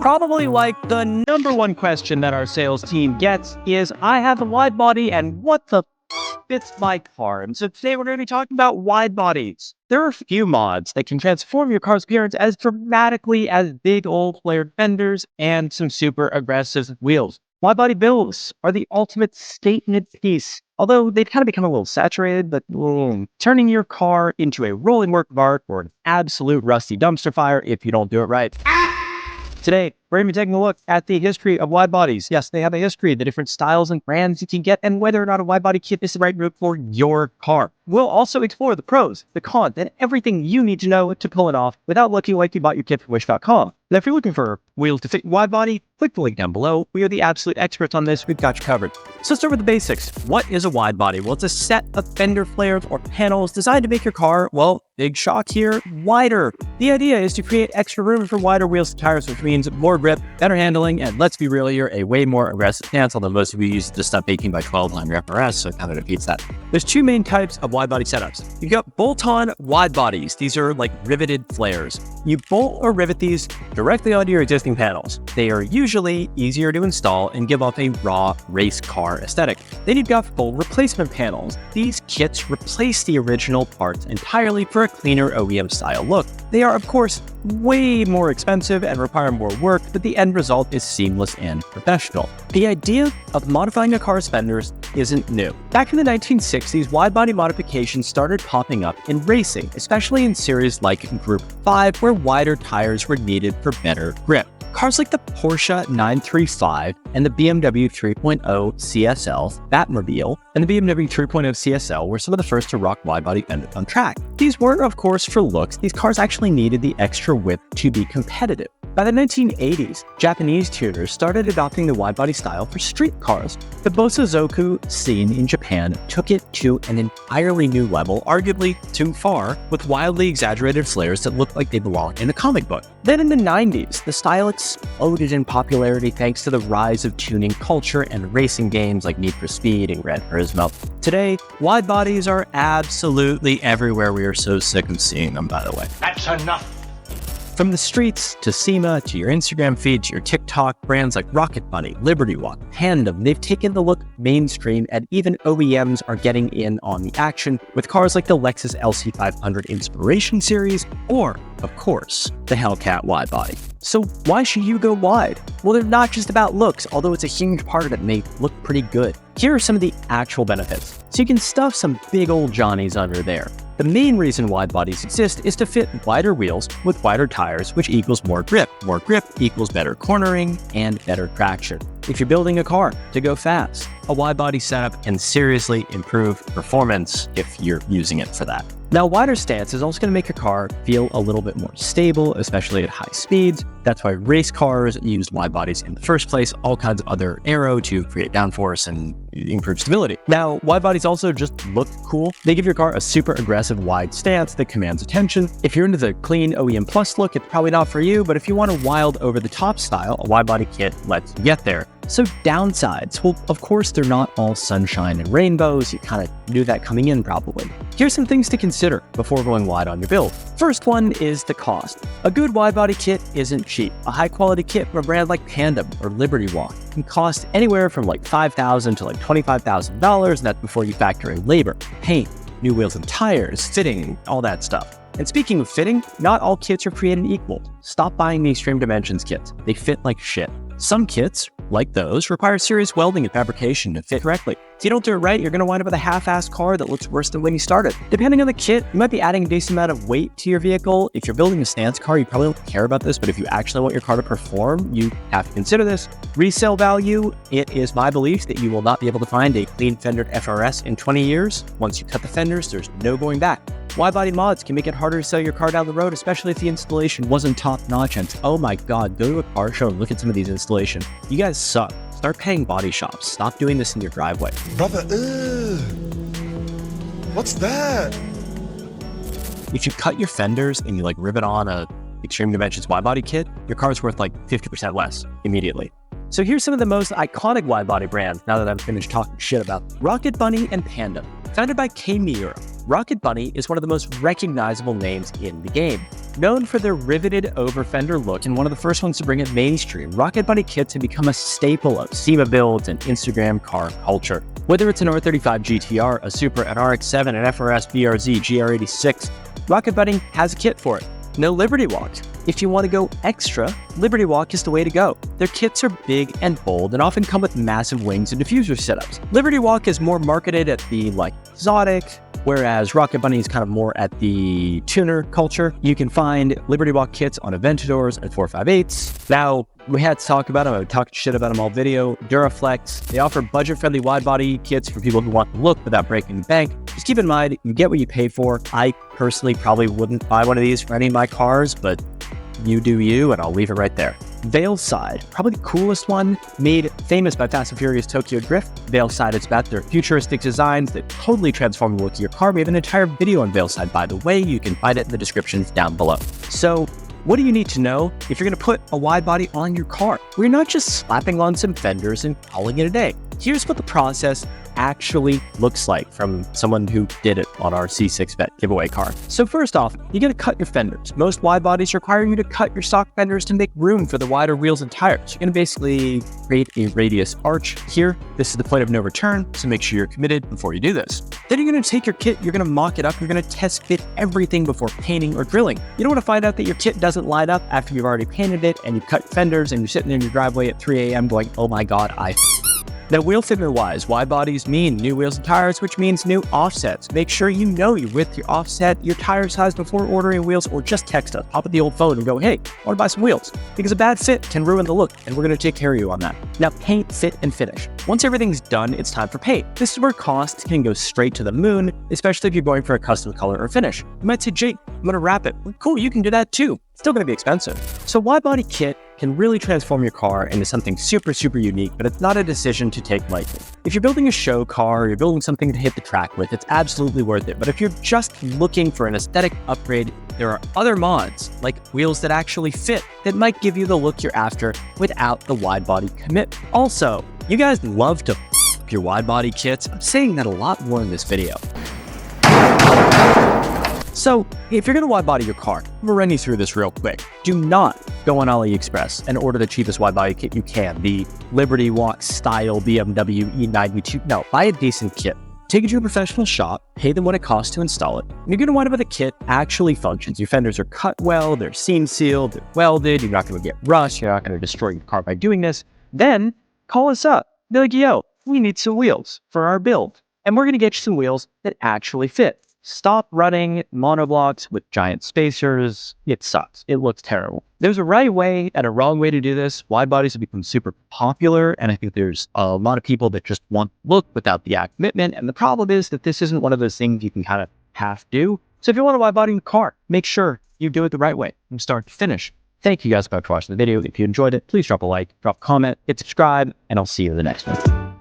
Probably like the number one question that our sales team gets is, I have a wide body and what the fits my car? And so today we're going to be talking about wide bodies. There are a few mods that can transform your car's appearance as dramatically as big old flared fenders and some super aggressive wheels. Wide body builds are the ultimate statement piece, although they've kind of become a little saturated, but turning your car into a rolling work of art or an absolute rusty dumpster fire if you don't do it right. Today, we're going to be taking a look at the history of wide bodies. Yes, they have a history, the different styles and brands you can get, and whether or not a wide body kit is the right move for your car. We'll also explore the pros, the cons, and everything you need to know to pull it off without looking like you bought your kit from Wish.com. Now, if you're looking for wheels to fit wide body, click the link down below. We are the absolute experts on this. We've got you covered. So let's start with the basics. What is a wide body? Well, it's a set of fender flares or panels designed to make your car, well, big shock here, wider. The idea is to create extra room for wider wheels and tires, which means more grip, better handling, and let's be real here, a way more aggressive stance, although most of you use the stuff 18x12 line FRS, so it kind of defeats that. There's two main types of wide body setups. You've got bolt-on wide bodies. These are like riveted flares. You bolt or rivet these directly onto your existing panels. They are usually easier to install and give off a raw race car aesthetic. Then you've got full replacement panels. These kits replace the original parts entirely for a cleaner OEM style look. They are, of course, way more expensive and require more work, but the end result is seamless and professional. The idea of modifying a car's fenders isn't new. Back in the 1960s, wide body modifications started popping up in racing, especially in series like Group 5, where wider tires were needed for better grip. Cars like the Porsche 935 and the BMW 3.0 CSL, Batmobile, and the BMW 3.0 CSL were some of the first to rock wide-body fenders on track. These weren't, of course, for looks. These cars actually needed the extra width to be competitive. By the 1980s, Japanese tuners started adopting the wide-body style for street cars. The Bosozoku scene in Japan took it to an entirely new level, arguably too far, with wildly exaggerated flares that looked like they belonged in a comic book. Then in the 90s, the style exploded in popularity thanks to the rise of tuning culture and racing games like Need for Speed and Gran Turismo. Today, wide bodies are absolutely everywhere. We are so sick of seeing them, by the way. That's enough. From the streets to SEMA to your Instagram feed to your TikTok, brands like WIDEBODIES, Liberty Walk, Tandem, they've taken the look mainstream, and even OEMs are getting in on the action with cars like the Lexus LC500 Inspiration Series or, of course, the Hellcat wide body. So why should you go wide? Well, they're not just about looks, although it's a huge part of it and they look pretty good. Here are some of the actual benefits. So you can stuff some big old Johnnies under there. The main reason wide bodies exist is to fit wider wheels with wider tires, which equals more grip. More grip equals better cornering and better traction. If you're building a car to go fast, a wide body setup can seriously improve performance if you're using it for that. Now, a wider stance is also going to make your car feel a little bit more stable, especially at high speeds. That's why race cars used wide bodies in the first place, all kinds of other aero to create downforce and improve stability. Now, wide bodies also just look cool. They give your car a super aggressive wide stance that commands attention. If you're into the clean OEM Plus look, it's probably not for you, but if you want a wild over-the-top style, a wide body kit lets you get there. So downsides, well, of course, they're not all sunshine and rainbows. You kind of knew that coming in probably. Here's some things to consider before going wide on your build. First one is the cost. A good wide body kit isn't cheap. A high quality kit from a brand like Tandem or Liberty Walk can cost anywhere from like $5,000 to like $25,000, and that's before you factor in labor, paint, new wheels and tires, fitting, all that stuff. And speaking of fitting, not all kits are created equal. Stop buying the Extreme Dimensions kits. They fit like shit. Some kits, like those, require serious welding and fabrication to fit correctly. If you don't do it right, you're going to wind up with a half-assed car that looks worse than when you started. Depending on the kit, you might be adding a decent amount of weight to your vehicle. If you're building a stance car, you probably don't care about this, but if you actually want your car to perform, you have to consider this. Resale value, it is my belief that you will not be able to find a clean fendered FRS in 20 years. Once you cut the fenders, there's no going back. Wide body mods can make it harder to sell your car down the road, especially if the installation wasn't top notch. And oh my God, go to a car show and look at some of these installations. You guys suck. Start paying body shops. Stop doing this in your driveway. Brother, what's that? If you cut your fenders and you like rivet on a Extreme Dimensions wide body kit, your car's worth like 50% less immediately. So here's some of the most iconic wide body brands now that I'm finished talking shit about Rocket Bunny and Tandem. Founded by K. Miura, Rocket Bunny is one of the most recognizable names in the game. Known for their riveted over fender look and one of the first ones to bring it mainstream, WIDEBODY kits have become a staple of SEMA builds and Instagram car culture. Whether it's an R35 GTR, a Supra, an RX-7, an FRS, BRZ, GR86, WIDEBODY has a kit for it. No Liberty Walk. If you want to go extra, Liberty Walk is the way to go. Their kits are big and bold and often come with massive wings and diffuser setups. Liberty Walk is more marketed at the exotic, whereas Rocket Bunny is kind of more at the tuner culture. You can find Liberty Walk kits on Aventadors and 458s. Now, we had to talk about them. I talked shit about them all video. Duraflex. They offer budget-friendly wide-body kits for people who want the look without breaking the bank. Just keep in mind, you get what you pay for. I personally probably wouldn't buy one of these for any of my cars, but you do you, and I'll leave it right there. Veilside, probably the coolest one, made famous by Fast and Furious Tokyo Drift. Veilside is about their futuristic designs that totally transform the look of your car. We have an entire video on Veilside, by the way. You can find it in the description down below. So, what do you need to know if you're going to put a wide body on your car? We're not just slapping on some fenders and calling it a day. Here's what the process actually looks like from someone who did it on our C6 Vet giveaway car. So first off, you got to cut your fenders. Most wide bodies require you to cut your stock fenders to make room for the wider wheels and tires. You're going to basically create a radius arch here. This is the point of no return, so make sure you're committed before you do this. Then you're going to take your kit, you're going to mock it up, you're going to test fit everything before painting or drilling. You don't want to find out that your kit doesn't line up after you've already painted it and you've cut fenders and you're sitting in your driveway at 3 a.m. going, oh my God, Now, wheel fitment wise, wide bodies mean new wheels and tires, which means new offsets. Make sure you know your width, your offset, your tire size before ordering wheels, or just text us. Pop up the old phone and go, hey, I want to buy some wheels. Because a bad fit can ruin the look, and we're going to take care of you on that. Now, paint, fit, and finish. Once everything's done, it's time for paint. This is where costs can go straight to the moon, especially if you're going for a custom color or finish. You might say, Jake, I'm going to wrap it. Well, cool, you can do that too. It's still going to be expensive. So wide body kit can really transform your car into something super, super unique, but it's not a decision to take lightly. If you're building a show car, or you're building something to hit the track with, it's absolutely worth it. But if you're just looking for an aesthetic upgrade, there are other mods, like wheels that actually fit, that might give you the look you're after without the wide body commitment. Also, you guys love to your wide body kits. I'm saying that a lot more in this video. So, if you're going to wide body your car, I'm going to run you through this real quick. Do not go on AliExpress and order the cheapest wide body kit you can, the Liberty Walk style BMW E92. No, buy a decent kit. Take it to a professional shop, pay them what it costs to install it, and you're going to wind up with a kit actually functions. Your fenders are cut well, they're seam sealed, they're welded, you're not going to get rust, you're not going to destroy your car by doing this. Then, call us up. Be like, yo, we need some wheels for our build. And we're going to get you some wheels that actually fit. Stop running monoblocks with giant spacers. It sucks. It looks terrible. There's a right way and a wrong way to do this. Wide bodies have become super popular, and I think there's a lot of people that just want look without the commitment. And the problem is that this isn't one of those things you can kind of half do. So if you want to wide body your car, make sure you do it the right way from start to finish. Thank you guys so much for watching the video. If you enjoyed it, please drop a like, drop a comment, hit subscribe, and I'll see you in the next one.